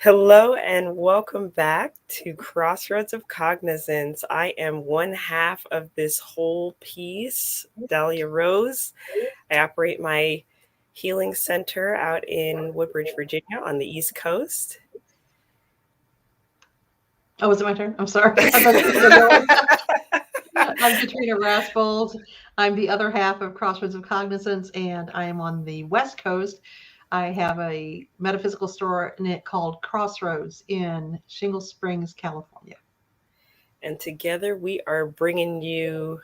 Hello and welcome back to Crossroads of Cognizance. I am one half of this whole piece, Dahlia Rose. I operate my healing center out in Woodbridge, Virginia on the East Coast. Oh, was it my turn? I'm sorry. I thought you were going. I'm Katrina Raspold. I'm the other half of Crossroads of Cognizance, and I am on the West Coast. I have a metaphysical store in it called Crossroads in Shingle Springs, California. And together we are bringing you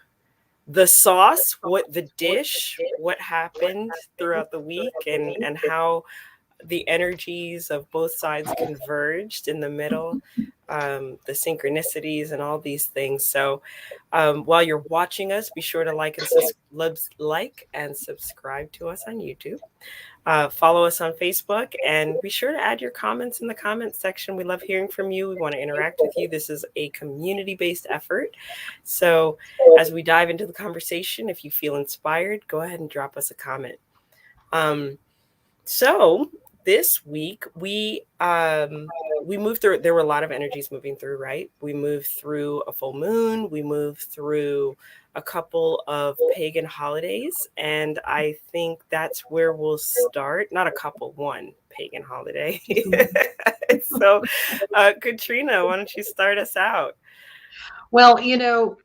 the sauce, what the dish, what happened throughout the week, and how the energies of both sides converged in the middle, the synchronicities and all these things. So while you're watching us, be sure to like and subscribe to us on YouTube. Follow us on Facebook and be sure to add your comments in the comments section. We love hearing from you. We want to interact with you. This is a community-based effort. So as we dive into the conversation, if you feel inspired, go ahead and drop us a comment. So this week we moved through. There were a lot of energies moving through, right? We moved through a full moon. We moved through a couple of pagan holidays, and I think that's where we'll start. Not a couple, one pagan holiday. So, Katrina, why don't you start us out? Well,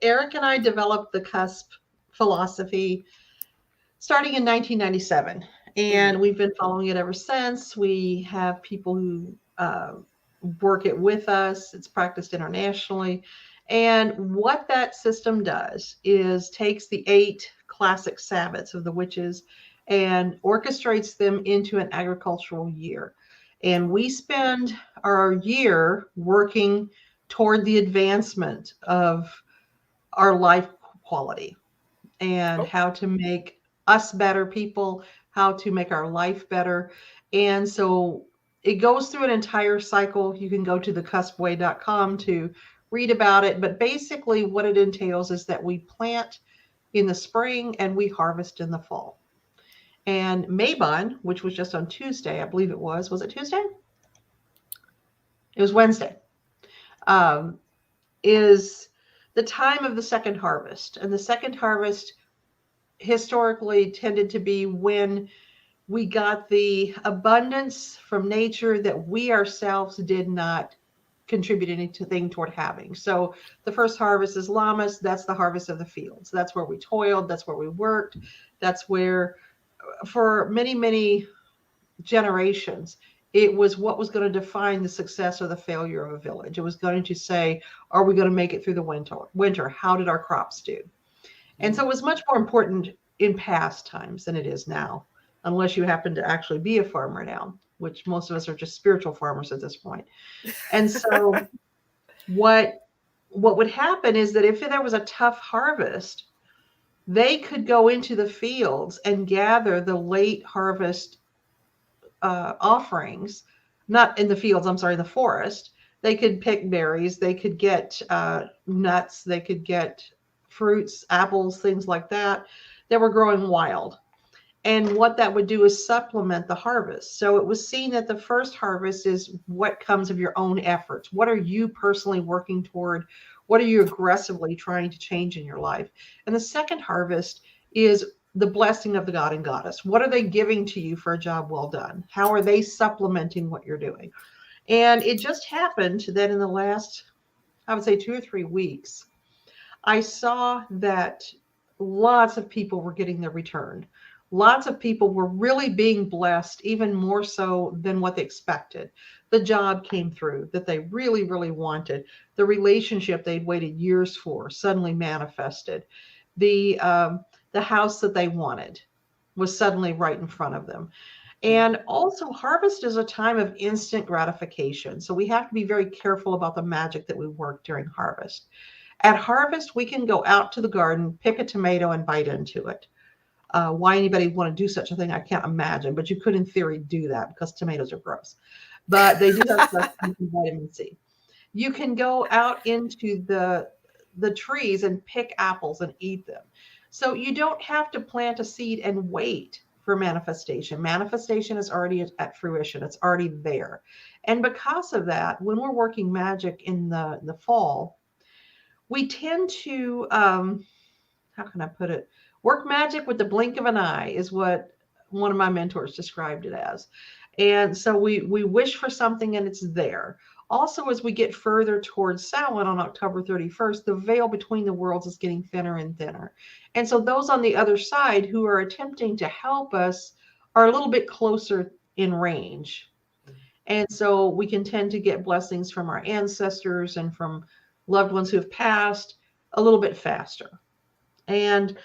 Eric and I developed the cusp philosophy starting in 1997, Mhm. and we've been following it ever since. We have people who work it with us. It's practiced internationally. And what that system does is takes the 8 classic Sabbats of the witches and orchestrates them into an agricultural year. And we spend our year working toward the advancement of our life quality and Oh, how to make us better people, how to make our life better. And so it goes through an entire cycle. You can go to thecuspway.com to read about it. But basically, what it entails is that we plant in the spring and we harvest in the fall. And Mabon, which was just on Tuesday, I believe it was it Tuesday? It was Wednesday, um, is the time of the second harvest. And the second harvest historically tended to be when we got the abundance from nature that we ourselves did not contribute anything toward having. So the first harvest is Lammas. That's the harvest of the fields. That's where we toiled. That's where we worked. That's where, for many, many generations, it was what was going to define the success or the failure of a village. It was going to say, are we going to make it through the winter? How did our crops do? And so it was much more important in past times than it is now, unless you happen to actually be a farmer now, which most of us are just spiritual farmers at this point. And so what what would happen is that if there was a tough harvest, they could go into the fields and gather the late harvest offerings, not in the fields, I'm sorry, in the forest. They could pick berries, they could get nuts, they could get fruits, apples, things like that were growing wild. And what that would do is supplement the harvest. So it was seen that the first harvest is what comes of your own efforts. What are you personally working toward? What are you aggressively trying to change in your life? And the second harvest is the blessing of the god and goddess. What are they giving to you for a job well done? How are they supplementing what you're doing? And it just happened that in the last, I would say, 2 or 3 weeks, I saw that lots of people were getting their return. Lots of people were really being blessed, even more so than what they expected. The job came through that they really, really wanted. The relationship they'd waited years for suddenly manifested. The house that they wanted was suddenly right in front of them. And also, harvest is a time of instant gratification. So we have to be very careful about the magic that we work during harvest. At harvest, we can go out to the garden, pick a tomato, and bite into it. Why anybody would want to do such a thing, I can't imagine, but you could, in theory, do that because tomatoes are gross. But they do have vitamin C. You can go out into the trees and pick apples and eat them. So you don't have to plant a seed and wait for manifestation. Manifestation is already at fruition. It's already there. And because of that, when we're working magic in the fall, we tend to, how can I put it? Work magic with the blink of an eye is what one of my mentors described it as. And so we wish for something and it's there. Also, as we get further towards Samhain on October 31st, the veil between the worlds is getting thinner and thinner. And so those on the other side who are attempting to help us are a little bit closer in range. And so we can tend to get blessings from our ancestors and from loved ones who have passed a little bit faster. And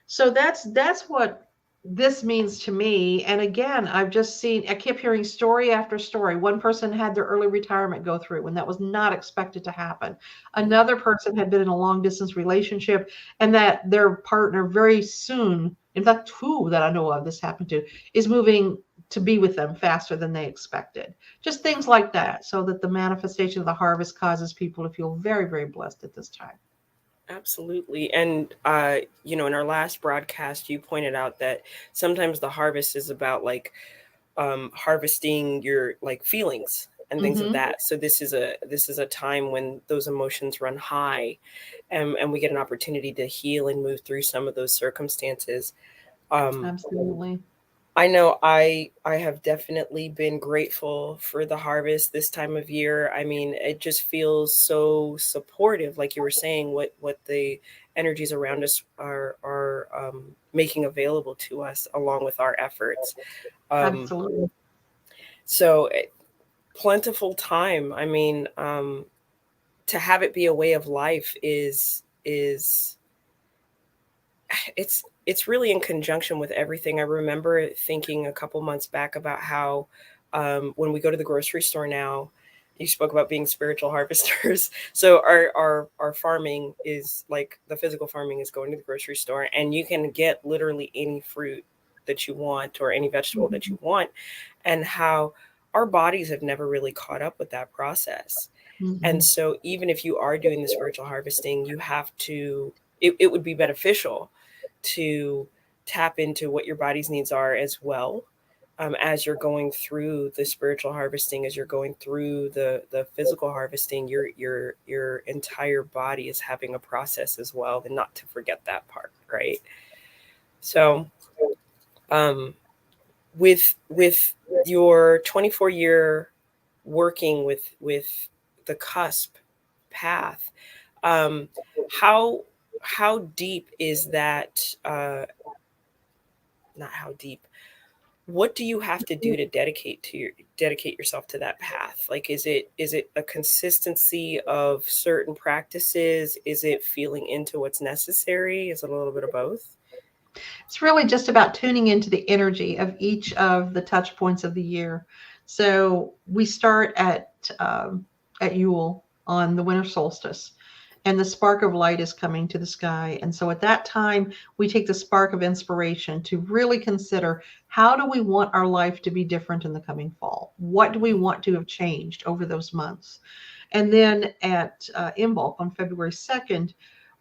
so that's what this means to me. And again, I kept hearing story after story. One person had their early retirement go through when that was not expected to happen. Another person had been in a long distance relationship and that their partner very soon, in fact, two that I know of this happened to, is moving to be with them faster than they expected. Just things like that, so that the manifestation of the harvest causes people to feel very, very blessed at this time. Absolutely. And, in our last broadcast, you pointed out that sometimes the harvest is about like harvesting your like feelings and things of Mm-hmm. that. So this is a time when those emotions run high, and we get an opportunity to heal and move through some of those circumstances. Um, Absolutely. I know I have definitely been grateful for the harvest this time of year. I mean, it just feels so supportive, like you were saying, what the energies around us are making available to us along with our efforts. Um, Absolutely. so plentiful time. I mean, to have it be a way of life is it's really in conjunction with everything. I remember thinking a couple months back about how when we go to the grocery store now, you spoke about being spiritual harvesters. So our farming is like the physical farming is going to the grocery store, and you can get literally any fruit that you want or any vegetable that you want, and how our bodies have never really caught up with that process. And Mm-hmm. so even if you are doing the spiritual harvesting, you have to, it would be beneficial to tap into what your body's needs are as well. As you're going through the spiritual harvesting, as you're going through the physical harvesting, your entire body is having a process as well, and not to forget that part, right? So, um, with your 24-year working with the cusp path, um, how how deep is that? Not how deep. What do you have to do to dedicate yourself to that path? Like, is it a consistency of certain practices? Is it feeling into what's necessary? Is it a little bit of both? It's really just about tuning into the energy of each of the touch points of the year. So we start at Yule on the winter solstice, and the spark of light is coming to the sky. And so at that time, we take the spark of inspiration to really consider, how do we want our life to be different in the coming fall? What do we want to have changed over those months? And then at Imbolc on February 2nd,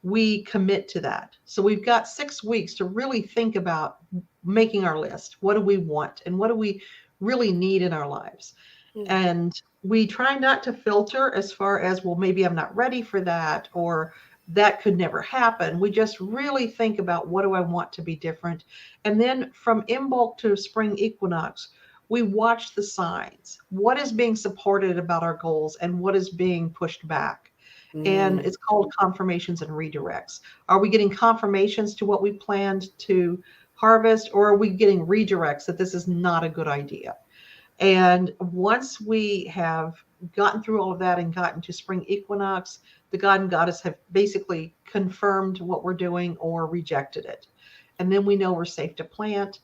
we commit to that. So we've got 6 weeks to really think about making our list. What do we want? And what do we really need in our lives? Mm, And we try not to filter as far as, well, maybe I'm not ready for that, or that could never happen. We just really think about, what do I want to be different? And then from Imbolc to spring equinox, we watch the signs. What is being supported about our goals and what is being pushed back? And mm, it's called confirmations and redirects. Are we getting confirmations to what we planned to harvest, or are we getting redirects that this is not a good idea? And once we have gotten through all of that and gotten to spring equinox, the god and goddess have basically confirmed what we're doing or rejected it. And then we know we're safe to plant.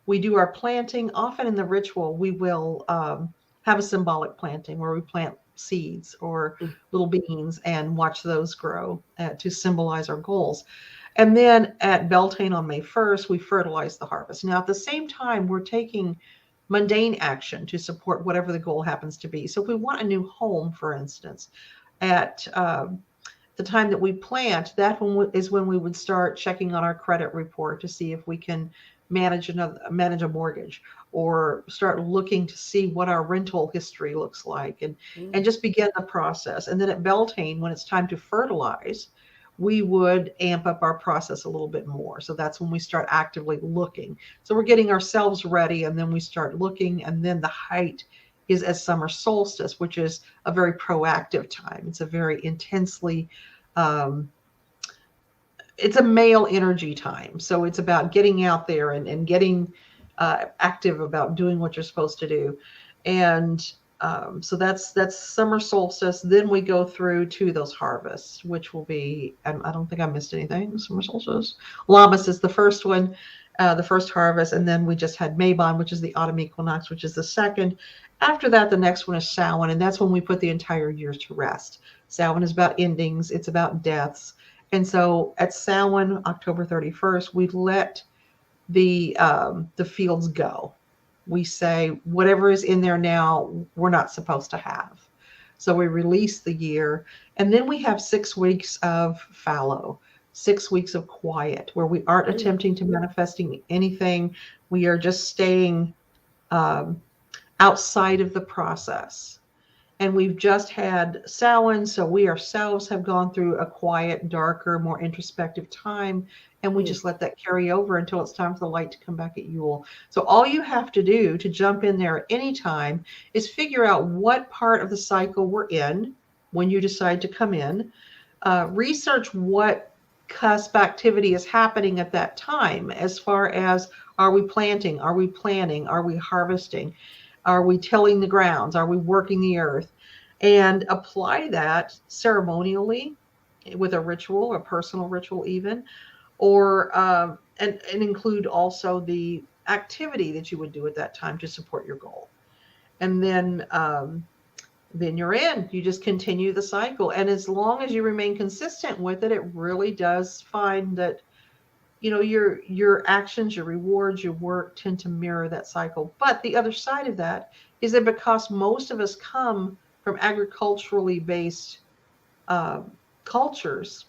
We do our planting. Often in the ritual, we will have a symbolic planting where we plant seeds or mm, little beans and watch those grow to symbolize our goals. And then at Beltane on May 1st, we fertilize the harvest. Now, at the same time, we're taking mundane action to support whatever the goal happens to be. So if we want a new home, for instance, at the time that we plant, that one is when we would start checking on our credit report to see if we can manage a mortgage, or start looking to see what our rental history looks like, and Mm. just begin the process. And then at Beltane, when it's time to fertilize, we would amp up our process a little bit more. So that's when we start actively looking. So we're getting ourselves ready, and then we start looking, and then the height is at summer solstice, which is a very proactive time. It's a very intensely um, it's a male energy time. So it's about getting out there and getting active about doing what you're supposed to do. And so that's summer solstice. Then we go through to those harvests, which will be, I don't think I missed anything. Summer solstice. Lammas is the first one, the first harvest. And then we just had Mabon, which is the autumn equinox, which is the second. After that, the next one is Samhain, and that's when we put the entire year to rest. Samhain is about endings, it's about deaths. And so at Samhain, October 31st, we let the fields go. We say whatever is in there now, we're not supposed to have. So we release the year, and then we have 6 weeks of fallow, 6 weeks of quiet, where we aren't Mm. attempting to manifesting anything. We are just staying um, outside of the process. And we've just had Samhain, so we ourselves have gone through a quiet, darker, more introspective time, and we Mm. just let that carry over until it's time for the light to come back at Yule. So all you have to do to jump in there at any time is figure out what part of the cycle we're in when you decide to come in. Research what cusp activity is happening at that time, as far as, are we planting, are we planting, are we harvesting, are we tilling the grounds, are we working the earth, and apply that ceremonially with a ritual, a personal ritual even, or and include also the activity that you would do at that time to support your goal. And then you're in. You just continue the cycle, and as long as you remain consistent with it, it really does find that, you know, your actions, your rewards, your work tend to mirror that cycle. But the other side of that is that because most of us come from agriculturally based um, cultures,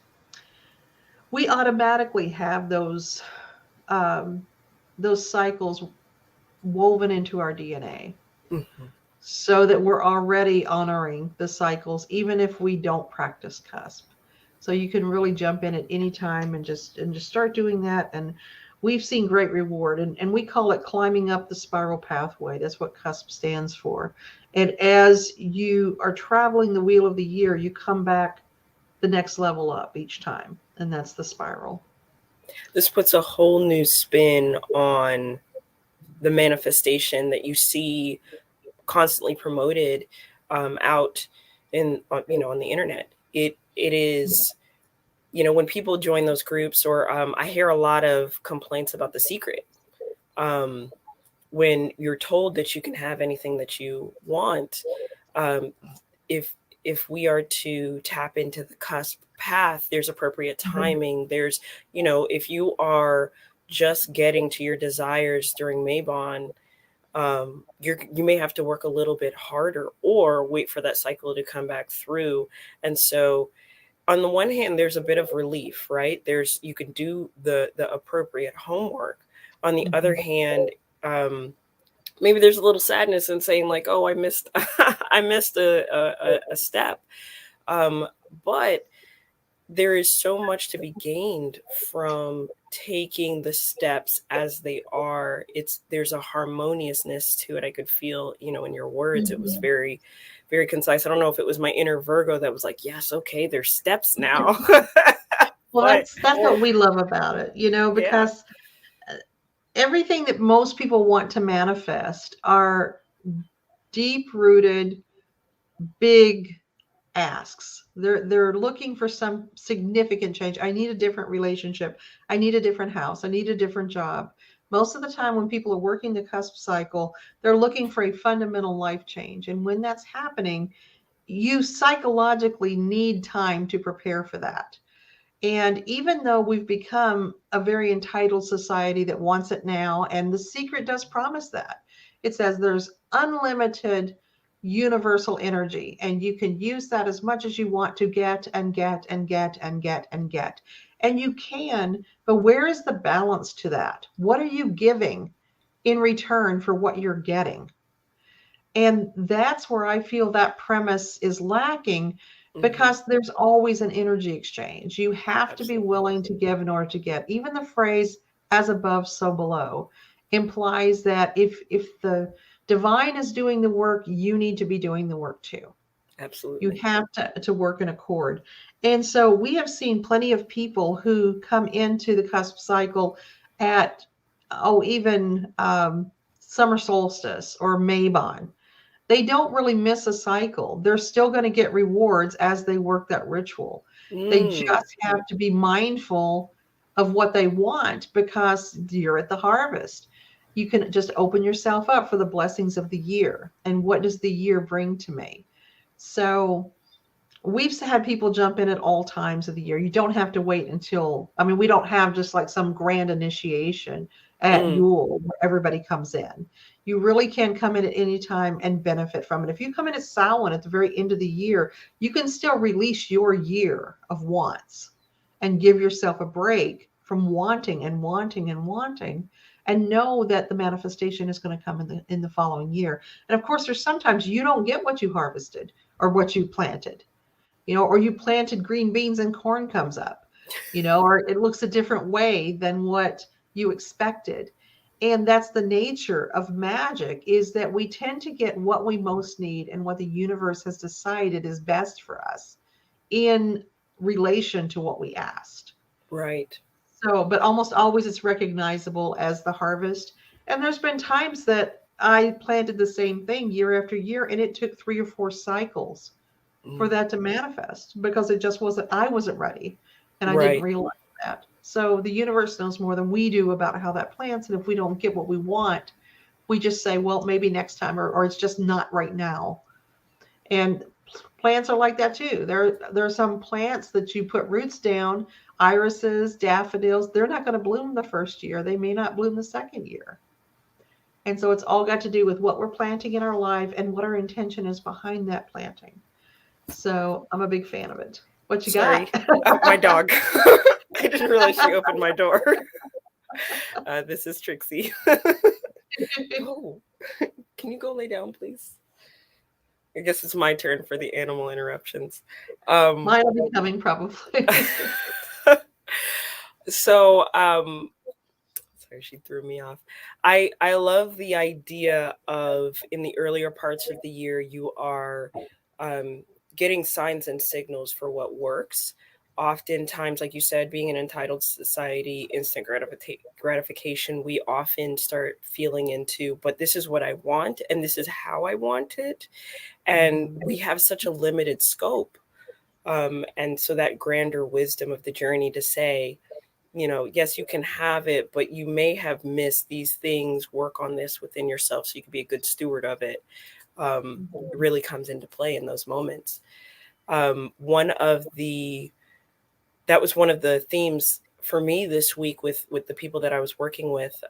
we automatically have um, those cycles woven into our DNA, Mhm. so that we're already honoring the cycles, even if we don't practice cusp. So you can really jump in at any time and just start doing that. And we've seen great reward, and we call it climbing up the spiral pathway. That's what cusp stands for. And as you are traveling the wheel of the year, you come back the next level up each time, and that's the spiral. This puts a whole new spin on the manifestation that you see constantly promoted out in on the internet. It is, when people join those groups, or I hear a lot of complaints about The Secret. Um, when you're told that you can have anything that you want, um, if if we are to tap into the cusp path, there's appropriate Mhm. timing. There's, if you are just getting to your desires during Mabon, you may have to work a little bit harder or wait for that cycle to come back through. And so on the one hand, there's a bit of relief, right? You can do the appropriate homework. On the other Mhm. hand, maybe there's a little sadness in saying like, oh, I missed I missed a step. Um, but there is so much to be gained from taking the steps as they are. There's a harmoniousness to it. I could feel, in your words, it was Mhm. very, very concise. I don't know if it was my inner Virgo that was like, yes, okay, there's steps now. Well, But that's what we love about it, yeah. because everything that most people want to manifest are deep rooted, big asks. They're looking for some significant change. I need a different relationship. I need a different house. I need a different job. Most of the time, when people are working the cusp cycle, they're looking for a fundamental life change. And when that's happening, you psychologically need time to prepare for that. And even though we've become a very entitled society that wants it now, and The Secret does promise that, it says there's unlimited universal energy, and you can use that as much as you want to get and get and get and get and get. And you can, but where is the balance to that? What are you giving in return for what you're getting? And that's where I feel that premise is lacking, Hmm. because there's always an energy exchange. You have to be Absolutely. willing to give in order to get. Even the phrase as above, so below implies that if the divine is doing the work, you need to be doing the work too. You Absolutely. have to work in accord. And so we have seen plenty of people who come into the cusp cycle at, even summer solstice or Mabon. They don't really miss a cycle. They're still going to get rewards as they work that ritual. They Mm. just have to be mindful of what they want, because you're at the harvest. You can just open yourself up for the blessings of the year. And what does the year bring to me? So we've had people jump in at all times of the year. You don't have to wait until, I mean, we don't have just like some grand initiation at Mm. Yule where everybody comes in. You really can come in at any time and benefit from it. If you come in at Samhain at the very end of the year, you can still release your year of wants and give yourself a break from wanting and wanting and wanting, and know that the manifestation is going to come in the following year. And of course, there's sometimes you don't get what you harvested or what you planted, or you planted green beans and corn comes up, or it looks a different way than what you expected. And that's the nature of magic, is that we tend to get what we most need and what the universe has decided is best for us in relation to what we asked. Right. So, but almost always it's recognizable as the harvest. And there's been times that I planted the same thing year after year, and it took 3 or 4 cycles for Mm. that to manifest, because it just wasn't, I wasn't ready, and I didn't Right. realize that. So the universe knows more than we do about how that plants. And if we don't get what we want, we just say, well, maybe next time, or it's just not right now. And plants are like that too. There are some plants that you put roots down, irises, daffodils, they're not going to bloom the first year. They may not bloom the second year. And so it's all got to do with what we're planting in our life and what our intention is behind that planting. So I'm a big fan of it. What you got? Sorry. My dog. I didn't realize she opened my door. This is Trixie. Oh, can you go lay down, please? I guess it's my turn for the animal interruptions. Um, Mine will be coming probably. so, sorry, she threw me off. I love the idea of, in the earlier parts of the year, you are um, getting signs and signals for what works. Oftentimes, like you said, being an entitled society, instant gratification, we often start feeling into, but this is what I want, and this is how I want it. And Mhm. we have such a limited scope. And so that grander wisdom of the journey to say, yes, you can have it, but you may have missed these things. Work on this within yourself so you can be a good steward of it. It really comes into play in those moments. One of the That was one of the themes for me this week with the people that I was working with.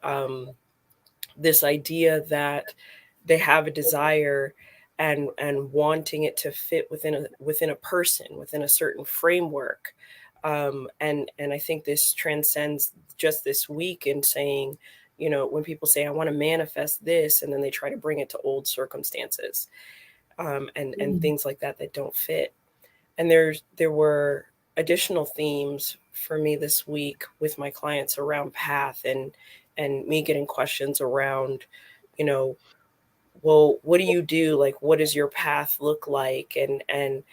This idea that they have a desire and wanting it to fit within a person, within a certain framework. And I think this transcends just this week in saying, when people say, I want to manifest this, and then they try to bring it to old circumstances, and Mhm. things like that don't fit. And there were additional themes for me this week with my clients around path, and me getting questions around, you know, well, what do you do? Like, what does your path look like? And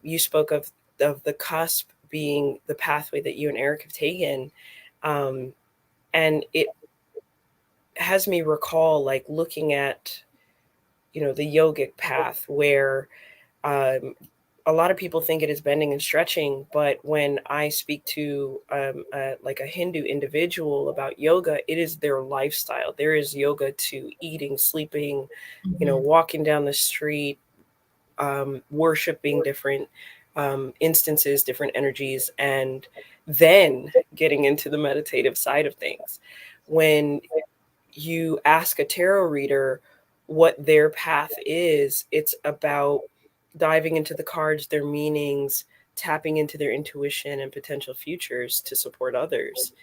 you spoke of the cusp being the pathway that you and Eric have taken, um, and it has me recall like looking at the yogic path where um, a lot of people think it is bending and stretching, but when I speak to like a Hindu individual about yoga, it is their lifestyle. There is yoga to eating, sleeping, Mhm. walking down the street, worshiping different instances, different energies, and then getting into the meditative side of things. When you ask a tarot reader what their path is, it's about diving into the cards, their meanings, tapping into their intuition and potential futures to support others.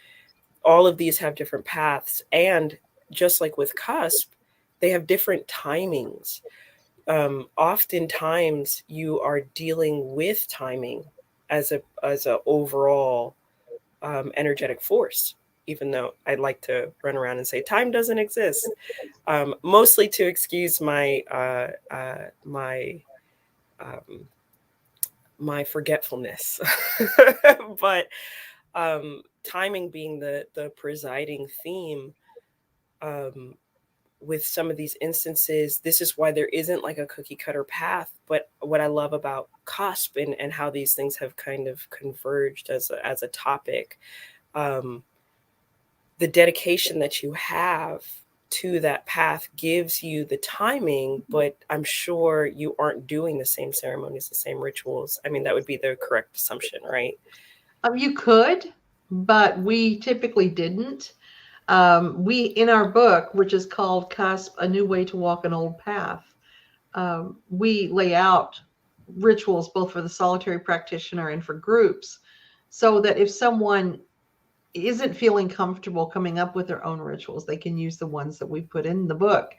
All of these have different paths. And just like with cusp, they have different timings. Oftentimes you are dealing with timing as a overall energetic force, even though I'd like to run around and say time doesn't exist, mostly to excuse my my forgetfulness. But timing being the presiding theme, um, with some of these instances, this is why there isn't like a cookie cutter path. But what I love about cusp and how these things have kind of converged as a topic, um, the dedication that you have to that path gives you the timing, but I'm sure you aren't doing the same ceremonies, the same rituals. I mean, that would be the correct assumption, right? You could, but we typically didn't. We, in our book, which is called Cusp, A New Way to Walk an Old Path, we lay out rituals both for the solitary practitioner and for groups, so that if someone isn't feeling comfortable coming up with their own rituals, they can use the ones that we put in the book.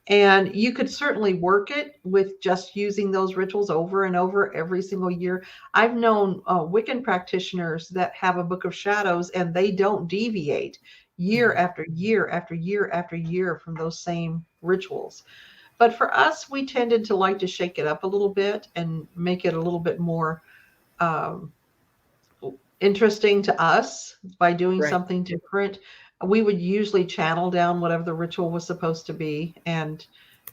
And you could certainly work it with just using those rituals over and over every single year. I've known Wiccan practitioners that have a book of shadows and they don't deviate year after year after year after year from those same rituals. But for us, we tended to like to shake it up a little bit and make it a little bit more um, interesting to us by doing Right. something different. We would usually channel down whatever the ritual was supposed to be and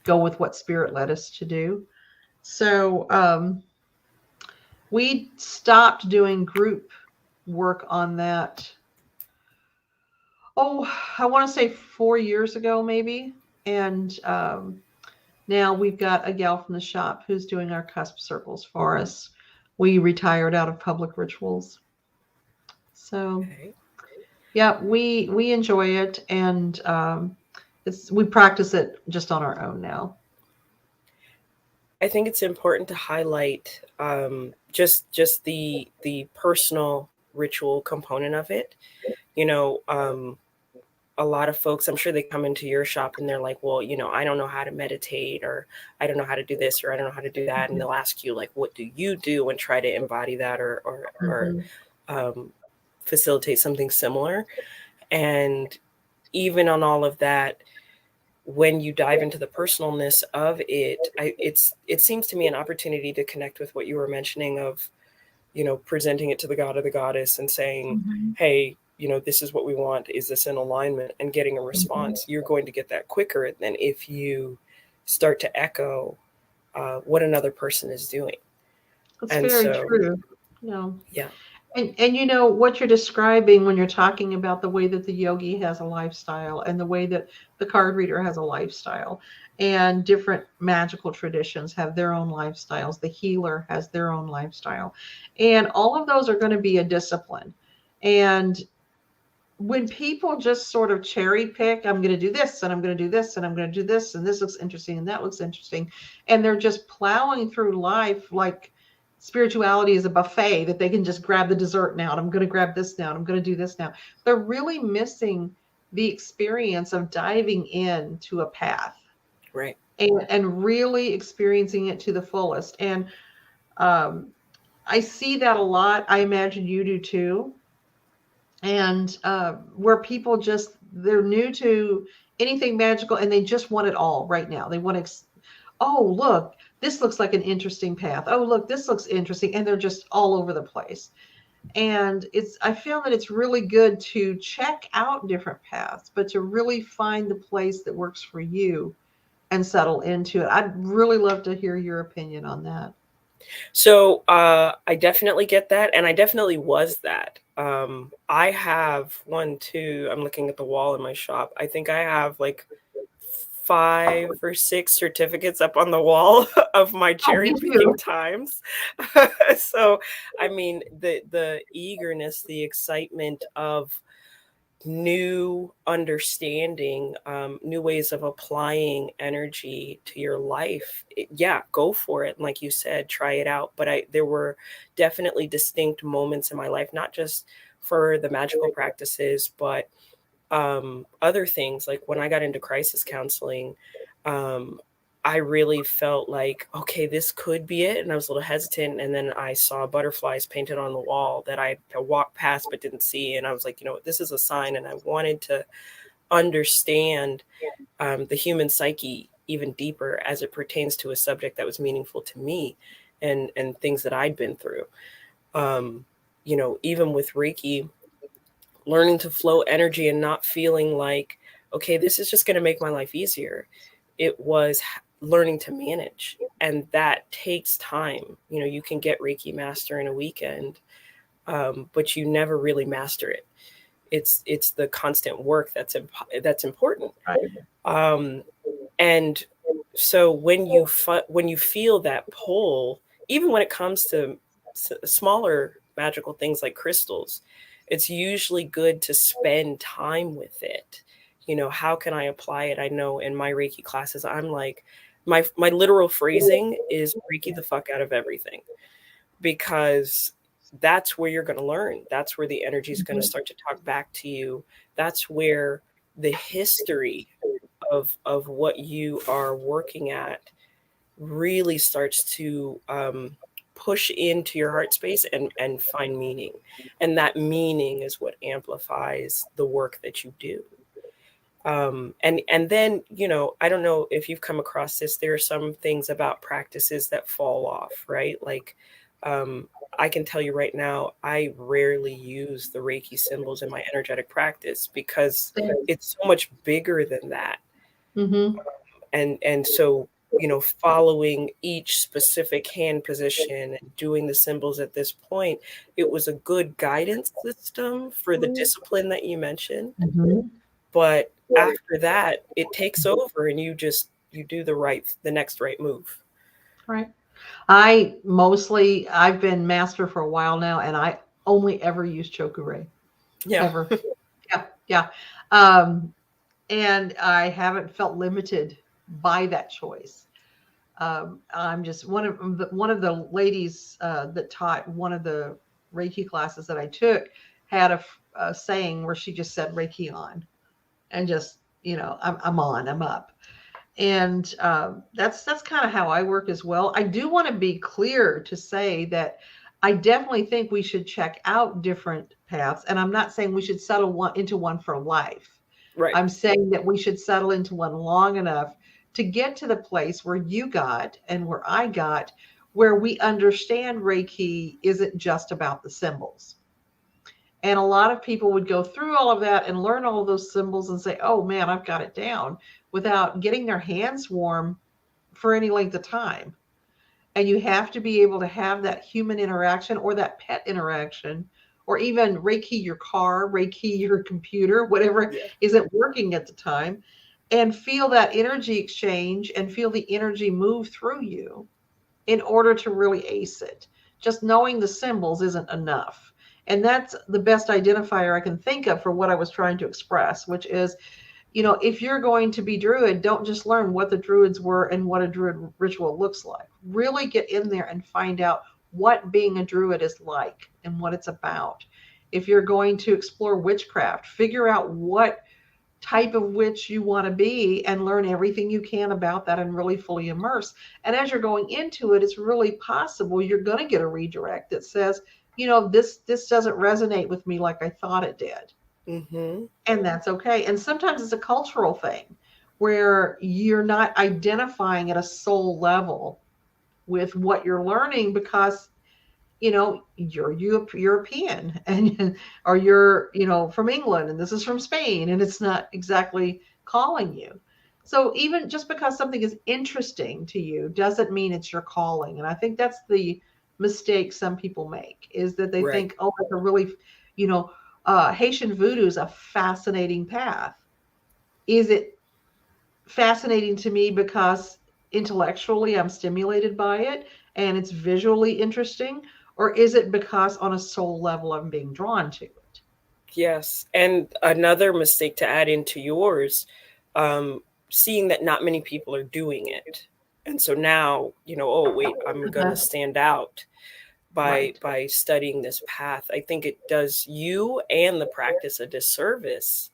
go with what spirit led us to do. So we stopped doing group work on that. Oh, I want to say 4 years ago, maybe. And now we've got a gal from the shop who's doing our cusp circles for us. We retired out of public rituals. So Okay. yeah, we enjoy it, and we practice it just on our own now. I think it's important to highlight just the personal ritual component of it. You know, a lot of folks, I'm sure they come into your shop and they're like, well, I don't know how to meditate, or I don't know how to do this, or I don't know how to do that. And they'll ask you, like, what do you do, and try to embody that, or Mhm. um, facilitate something similar. And even on all of that, when you dive into the personalness of it, it seems to me an opportunity to connect with what you were mentioning of, presenting it to the god or the goddess and saying, Mhm. hey, this is what we want. Is this in alignment? And getting a Mhm. response. You're going to get that quicker than if you start to echo what another person is doing. That's And very so, true. No. yeah, And you know what you're describing when you're talking about the way that the yogi has a lifestyle and the way that the card reader has a lifestyle, and different magical traditions have their own lifestyles. The healer has their own lifestyle. And all of those are going to be a discipline. And when people just sort of cherry pick, I'm going to do this and I'm going to do this and I'm going to do this and this looks interesting and that looks interesting, and they're just plowing through life like spirituality is a buffet that they can just grab the dessert now, and I'm going to grab this now, and I'm going to do this now. They're really missing the experience of diving into a path right. and really experiencing it to the fullest. And um, I see that a lot. I imagine you do too. And where people just, they're new to anything magical and they just want it all right now. They want to oh look, this looks like an interesting path, oh look, this looks interesting, and they're just all over the place. And I feel that it's really good to check out different paths, but to really find the place that works for you and settle into it. I'd really love to hear your opinion on that. So I definitely get that, and I definitely was that. I have one, two. I'm looking at the wall in my shop. I think I have like 5 or 6 certificates up on the wall of my Oh, cherry me picking too. times. So, I mean, the eagerness, the excitement of new understanding, new ways of applying energy to your life, yeah, go for it. And like you said, try it out. But there were definitely distinct moments in my life, not just for the magical practices, but other things. Like when I got into crisis counseling, um, I really felt like, okay, this could be it. And I was a little hesitant. And then I saw butterflies painted on the wall that I walked past but didn't see. And I was like, you know what, this is a sign. And I wanted to understand the human psyche even deeper as it pertains to a subject that was meaningful to me, and things that I'd been through. Um, you know, even with Reiki, learning to flow energy and not feeling like, okay, this is just going to make my life easier. It was learning to manage. And that takes time. You know, you can get Reiki master in a weekend, but you never really master it. It's the constant work that's important. Right. Um, and so when you feel that pull, even when it comes to smaller magical things like crystals, it's usually good to spend time with it. You know, how can I apply it? I know in my Reiki classes, I'm like, my literal phrasing is Reiki the fuck out of everything, because that's where you're going to learn. That's where the energy is going to Mhm. start to talk back to you. That's where the history of what you are working at really starts to push into your heart space and find meaning. And that meaning is what amplifies the work that you do. And then, you know, I don't know if you've come across this, there are some things about practices that fall off, right? Like, um, I can tell you right now, I rarely use the Reiki symbols in my energetic practice because it's so much bigger than that. Mm-hmm. And so, you know, following each specific hand position and doing the symbols at this point, it was a good guidance system for the discipline that you mentioned. Mm-hmm. But after that, it takes over and you do the next right move. Right. I've been master for a while now, and I only ever use Chokure. Yeah. Ever. Yeah. Yeah. Um, and I haven't felt limited by that choice. I'm just one of the ladies that taught one of the Reiki classes that I took had a saying where she just said Reiki on, and just I'm on, I'm up. And that's kind of how I work as well. I do want to be clear to say that I definitely think we should check out different paths, and I'm not saying we should settle into one for life. Right. I'm saying that we should settle into one long enough to get to the place where you got and where I got, where we understand Reiki isn't just about the symbols. And a lot of people would go through all of that and learn all of those symbols and say, oh man, I've got it down, without getting their hands warm for any length of time. And you have to be able to have that human interaction or that pet interaction, or even Reiki your car, Reiki your computer, whatever Yeah. isn't working at the time, and feel that energy exchange and feel the energy move through you in order to really ace it. Just knowing the symbols isn't enough. And that's the best identifier I can think of for what I was trying to express, which is, if you're going to be druid, don't just learn what the druids were and what a druid ritual looks like. Really get in there and find out what being a druid is like and what it's about. If you're going to explore witchcraft, figure out what type of witch you want to be and learn everything you can about that and really fully immerse. And as you're going into it, it's really possible you're going to get a redirect that says, this doesn't resonate with me like I thought it did. Mm-hmm. And that's okay. And sometimes it's a cultural thing where you're not identifying at a soul level with what you're learning because you're European and or you're from England and this is from Spain and it's not exactly calling you. So even just because something is interesting to you doesn't mean it's your calling. And I think that's the mistake some people make, is that they Right. think, oh, it's a really, you know Haitian voodoo is a fascinating path. Is it fascinating to me because intellectually I'm stimulated by it and it's visually interesting? Or is it because on a soul level I'm being drawn to it? Yes. And another mistake to add into yours, um, seeing that not many people are doing it. And so now, oh wait, I'm gonna Uh-huh. stand out by Right. studying this path. I think it does you and the practice a disservice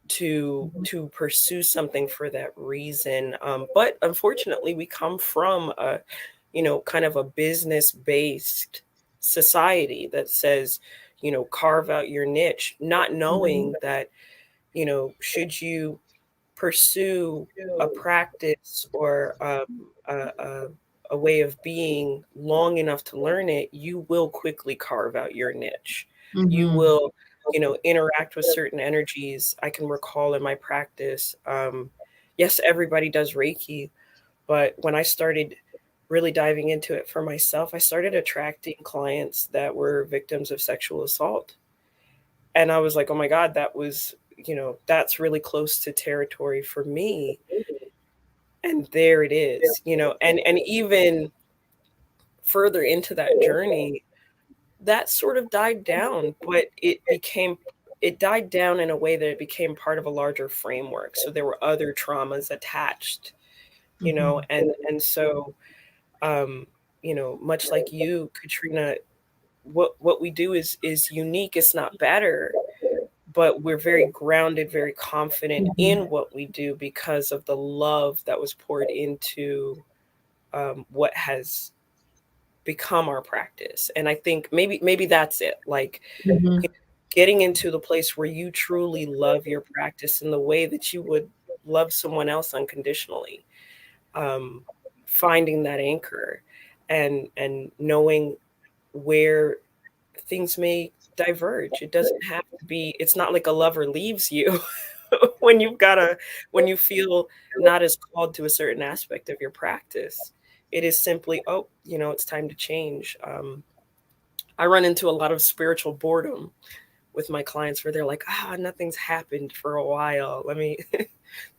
Mhm. to pursue something for that reason. But unfortunately, we come from a kind of a business based society that says, carve out your niche, not Mhm. knowing that should you pursue a practice or a way of being long enough to learn it, you will quickly carve out your niche. You Mhm. will, interact with certain energies. I can recall in my practice, yes, everybody does Reiki, but when I started really diving into it for myself, I started attracting clients that were victims of sexual assault. And I was like, oh my God, that's really close to territory for me. And there it is, and even further into that journey, that sort of died down, but it died down in a way that it became part of a larger framework. So there were other traumas attached, Mhm. and so um, much like you, Katrina, what we do is unique. It's not better, but we're very grounded, very confident in Mhm. what we do because of the love that was poured into what has become our practice. And I think maybe that's it. Like, Mhm. getting into the place where you truly love your practice in the way that you would love someone else unconditionally. Um, Finding that anchor and knowing where things may diverge. It doesn't have to be, it's not like a lover leaves you when when you feel not as called to a certain aspect of your practice. It is simply, oh, it's time to change. I run into a lot of spiritual boredom with my clients where they're like, nothing's happened for a while. Let me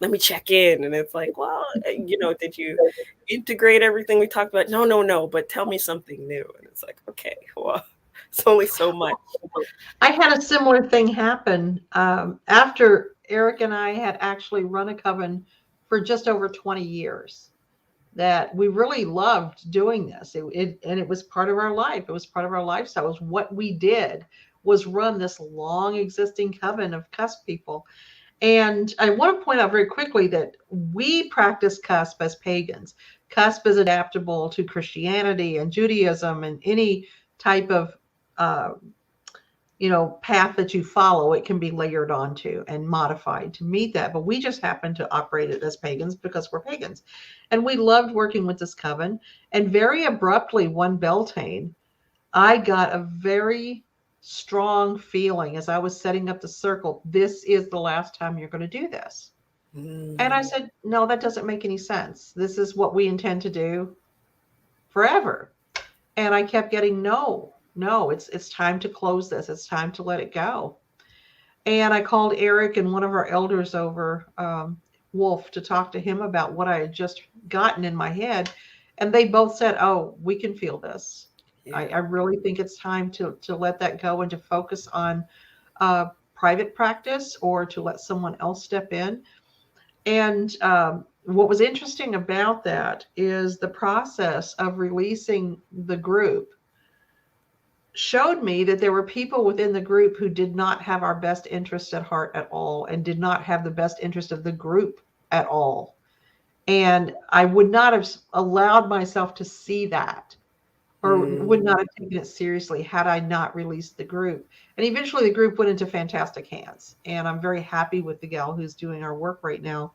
let me check in. And it's like, well, did you integrate everything we talked about? No, no, no, but tell me something new. And it's like, okay, well, it's only so much. I had a similar thing happen after Eric and I had actually run a coven for just over 20 years. That we really loved doing this. And it was part of our life. It was part of our lifestyle. It was what we did was run this long existing coven of cusp people. And I want to point out very quickly that we practice cusp as pagans. Cusp is adaptable to Christianity and Judaism and any type of uh, path that you follow. It can be layered onto and modified to meet that. But we just happen to operate it as pagans because we're pagans. And we loved working with this coven. And very abruptly, one Beltane, I got a very strong feeling as I was setting up the circle. This is the last time you're going to do this. And I Mm, said, no, that doesn't make any sense. This is what we intend to do forever. And I kept getting no, no, it's time to close this. It's time to let it go. And I called Eric and one of our elders over, Wolf, to talk to him about what I had just gotten in my head. And they both said, oh, we can feel this. I yeah. really think it's time to let that go and to focus on private practice or to let someone else step in. And what was interesting about that is the process of releasing the group showed me that there were people within the group who did not have our best interest at heart at all and did not have the best interest of the group at all. And I would not have allowed myself to see that or would Mm, not have taken it seriously had I not released the group. And eventually the group went into fantastic hands. And I'm very happy with the gal who's doing our work right now.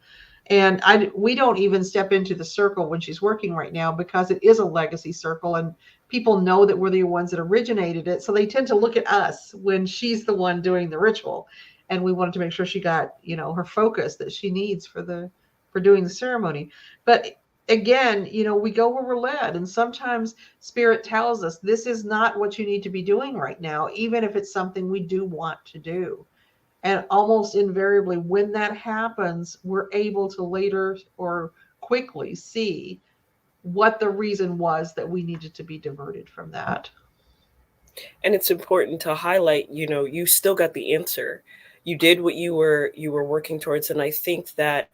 And we don't even step into the circle when she's working right now because it is a legacy circle and people know that we're the ones that originated it. So they tend to look at us when she's the one doing the ritual. And we wanted to make sure she got, her focus that she needs for doing the ceremony. But again, we go where we're led. And sometimes spirit tells us this is not what you need to be doing right now, even if it's something we do want to do. And almost invariably, when that happens, we're able to later or quickly see what the reason was that we needed to be diverted from that. And it's important to highlight, you still got the answer. You did what you were working towards, and I think that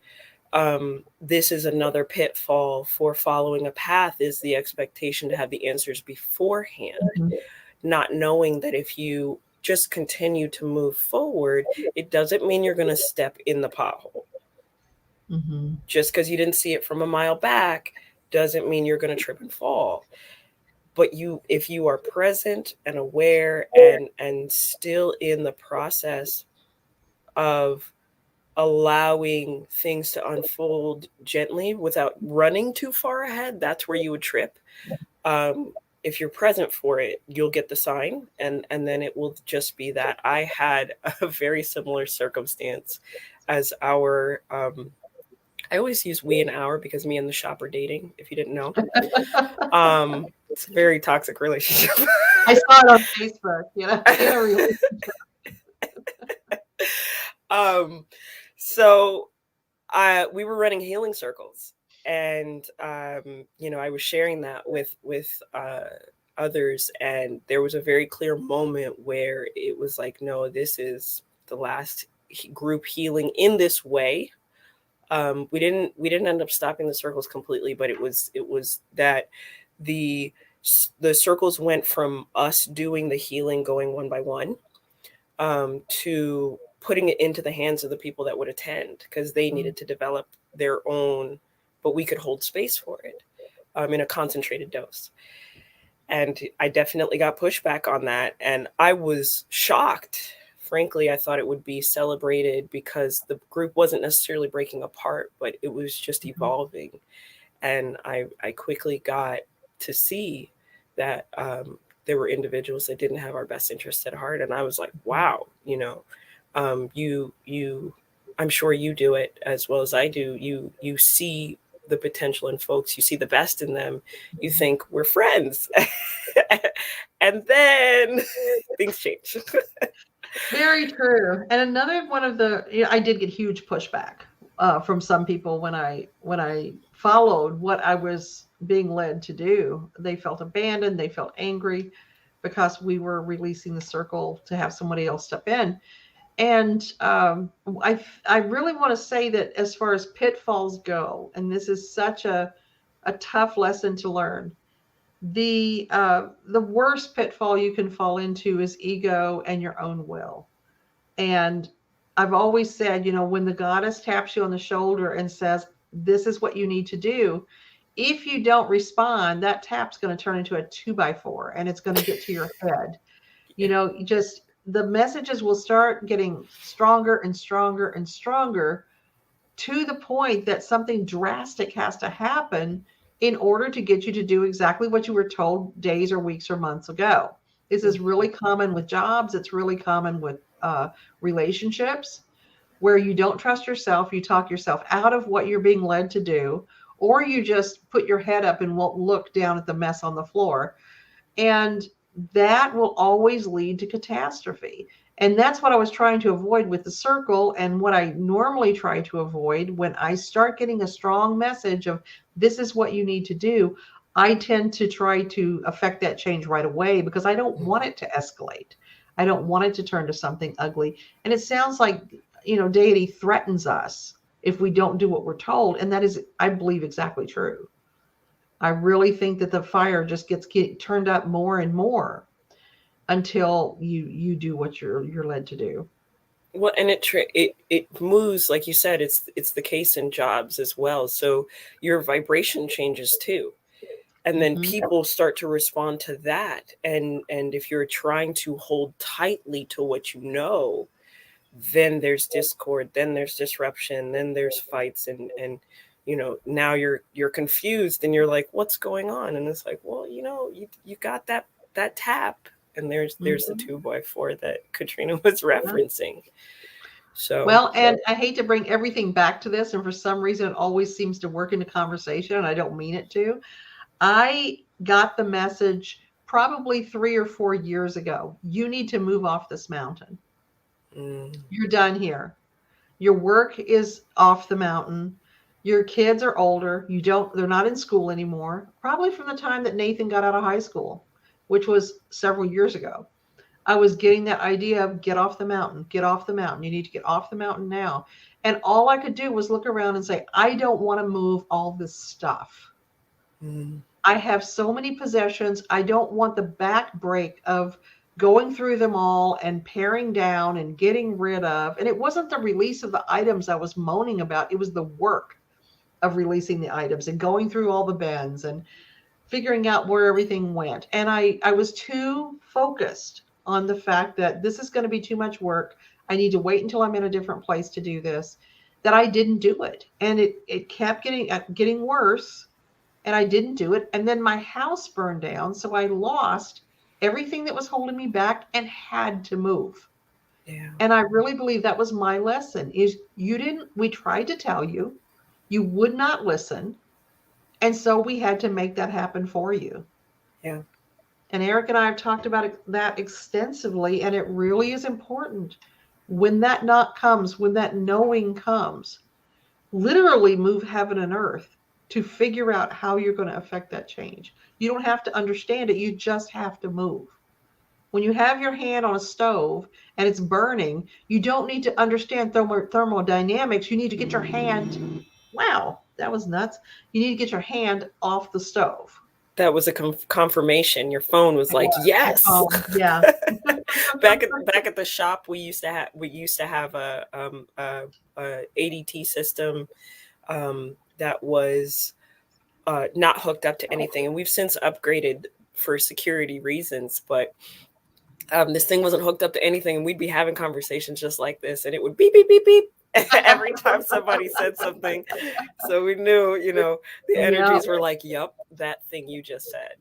this is another pitfall for following a path, is the expectation to have the answers beforehand, Mhm. not knowing that if you just continue to move forward, it doesn't mean you're going to step in the pothole. Mhm. Just because you didn't see it from a mile back doesn't mean you're going to trip and fall. But if you are present and aware and still in the process of allowing things to unfold gently without running too far ahead, that's where you would trip. If you're present for it, you'll get the sign, and then it will just be that. I had a very similar circumstance as our. I always use we and our because me and the shop are dating. If you didn't know, it's a very toxic relationship. I saw it on Facebook, in a relationship. um, so we were running healing circles, and I was sharing that with others, and there was a very clear moment where it was like, no, this is the last group healing in this way. We didn't end up stopping the circles completely, but it was that the the circles went from us doing the healing, going one by one, to putting it into the hands of the people that would attend, because they needed to develop their own, but we could hold space for it, in a concentrated dose. And I definitely got pushback on that. And I was shocked. Frankly, I thought it would be celebrated because the group wasn't necessarily breaking apart, but it was just Mhm. evolving. And I quickly got to see that there were individuals that didn't have our best interests at heart. And I was like, wow, you I'm sure you do it as well as I do. You see the potential in folks, you see the best in them, you think we're friends. And then things change. Very true. And another one of I did get huge pushback from some people when I followed what I was being led to do. They felt abandoned. They felt angry because we were releasing the circle to have somebody else step in. And I really want to say that as far as pitfalls go, and this is such a tough lesson to learn. The worst pitfall you can fall into is ego and your own will. And I've always said, when the goddess taps you on the shoulder and says, this is what you need to do, if you don't respond, that tap's going to turn into a 2x4 and it's going to get to your head. Yeah. Just the messages will start getting stronger and stronger and stronger to the point that something drastic has to happen in order to get you to do exactly what you were told days or weeks or months ago. This is really common with jobs. It's really common with relationships where you don't trust yourself. You talk yourself out of what you're being led to do, or you just put your head up and won't look down at the mess on the floor. And that will always lead to catastrophe. And that's what I was trying to avoid with the circle. And what I normally try to avoid when I start getting a strong message of this is what you need to do, I tend to try to affect that change right away because I don't want it to escalate. I don't want it to turn to something ugly. And it sounds like, deity threatens us if we don't do what we're told. And that is, I believe, exactly true. I really think that the fire just gets turned up more and more until you do what you're led to do. Well, and it moves, like you said. It's the case in jobs as well. So your vibration changes too, and then Hmm. people start to respond to that. And if you're trying to hold tightly to what you know, then there's discord, then there's disruption, then there's fights, and now you're confused, and you're like, what's going on? And it's like, well, you got that tap, and there's the Hmm. 2x4 that Katrina was referencing. So Well, and I hate to bring everything back to this, and for some reason it always seems to work into conversation, and I don't mean it to. I got the message probably 3 or 4 years ago. You need to move off this mountain. mm, You're done here. Your work is off the mountain. Your kids are older. They're not in school anymore. Probably from the time that Nathan got out of high school, which was several years ago. I was getting that idea of get off the mountain, get off the mountain. You need to get off the mountain now. And all I could do was look around and say, I don't want to move all this stuff. Mm. I have so many possessions. I don't want the back break of going through them all and paring down and getting rid of. And it wasn't the release of the items I was moaning about, it was the work of releasing the items and going through all the bins and figuring out where everything went. And I was too focused on the fact that this is going to be too much work. I need to wait until I'm in a different place to do this, that I didn't do it. And it kept getting worse. And I didn't do it. And then my house burned down. So I lost everything that was holding me back and had to move. Yeah. And I really believe that was my lesson is we tried to tell you, you would not listen. And so we had to make that happen for you. Yeah. And Eric and I have talked about that extensively. And it really is important when that knock comes, when that knowing comes, literally move heaven and earth to figure out how you're going to affect that change. You don't have to understand it. You just have to move. When you have your hand on a stove and it's burning, you don't need to understand thermodynamics. You need to get your hand. Wow, that was nuts. You need to get your hand off the stove. That was a confirmation. Your phone was like, yes. Yeah. back at the shop, we used to have a ADT system that was not hooked up to anything, and we've since upgraded for security reasons. But this thing wasn't hooked up to anything, and we'd be having conversations just like this, and it would beep beep beep beep every time somebody said something. So we knew, the energies were like, "Yep, that thing you just said."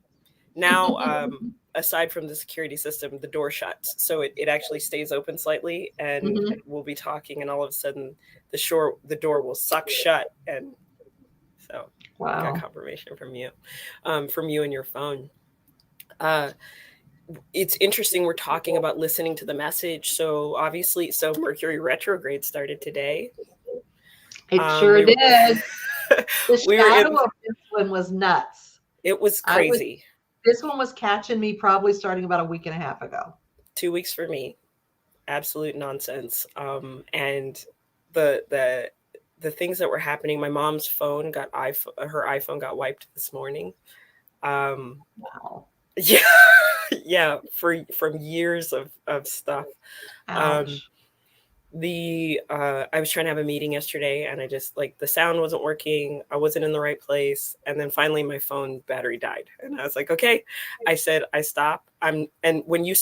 Now, aside from the security system, the door shuts, so it actually stays open slightly, and we'll be talking, and all of a sudden, the door will suck shut, and so wow. got confirmation from you and your phone. It's interesting. We're talking about listening to the message. So obviously, Mercury retrograde started today. It sure did. The shadow of this one was nuts. It was crazy. This one was catching me probably starting about a week and a half ago. 2 weeks for me. Absolute nonsense. And the things that were happening, my mom's phone her iPhone got wiped this morning. Wow. Yeah. Yeah, from years of stuff. Ouch. I was trying to have a meeting yesterday, and I just the sound wasn't working. I wasn't in the right place, and then finally my phone battery died, and I was like, okay. I said, I stop. And when you